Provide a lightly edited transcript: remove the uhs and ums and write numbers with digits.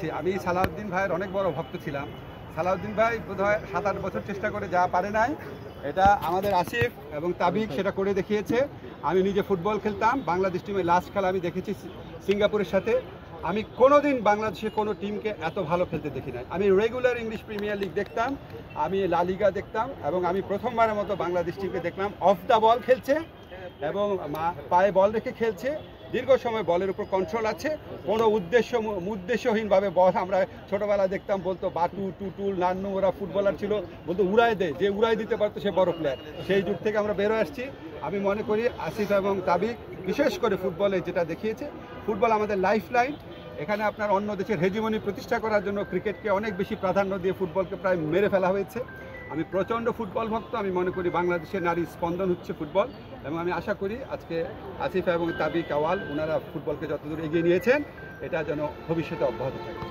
বলছি, আমি সালাউদ্দিন ভাইয়ের অনেক বড় ভক্ত ছিলাম। সালাউদ্দিন ভাই বোধহয় 7-8 বছর চেষ্টা করে যা পারে নাই, এটা আমাদের আসিফ এবং তাবিক সেটা করে দেখিয়েছে। আমি নিজে ফুটবল খেলতাম, বাংলাদেশ টিমের লাস্ট খেলা আমি দেখেছি সিঙ্গাপুরের সাথে। আমি কোনোদিন বাংলাদেশের কোনো টিমকে এত ভালো খেলতে দেখি নাই। আমি রেগুলার ইংলিশ প্রিমিয়ার লিগ দেখতাম, আমি লা লিগা দেখতাম, এবং আমি প্রথমবারের মতো বাংলাদেশ টিমকে দেখলাম অফ দ্য বল খেলছে এবং পায়ে বল রেখে খেলছে, দীর্ঘ সময় বলের উপর কন্ট্রোল আছে, কোনো উদ্দেশ্যহীনভাবে বল। আমরা ছোটোবেলা দেখতাম বলতো বাটু টুটুল নান্নু, ওরা ফুটবলার ছিল, বলতো উড়াই দেয়, যে উড়াই দিতে পারতো সে বড় প্লেয়ার। সেই যুগ থেকে আমরা বেরো আসছি। আমি মনে করি আসিফ এবং তাবিক বিশেষ করে ফুটবলে যেটা দেখিয়েছে, ফুটবল আমাদের লাইফ লাইন। এখানে আপনার অন্য দেশের হেজিমনি প্রতিষ্ঠা করার জন্য ক্রিকেটকে অনেক বেশি প্রাধান্য দিয়ে ফুটবলকে প্রায় মেরে ফেলা হয়েছে। আমি প্রচণ্ড ফুটবল ভক্ত। আমি মনে করি বাংলাদেশের নারীর স্পন্দন হচ্ছে ফুটবল, এবং আমি আশা করি আজকে আসিফ এবং তাবিক আওয়াল ওনারা ফুটবলকে যতদূর এগিয়ে নিয়েছেন, এটা যেন ভবিষ্যতে অব্যাহত থাকে।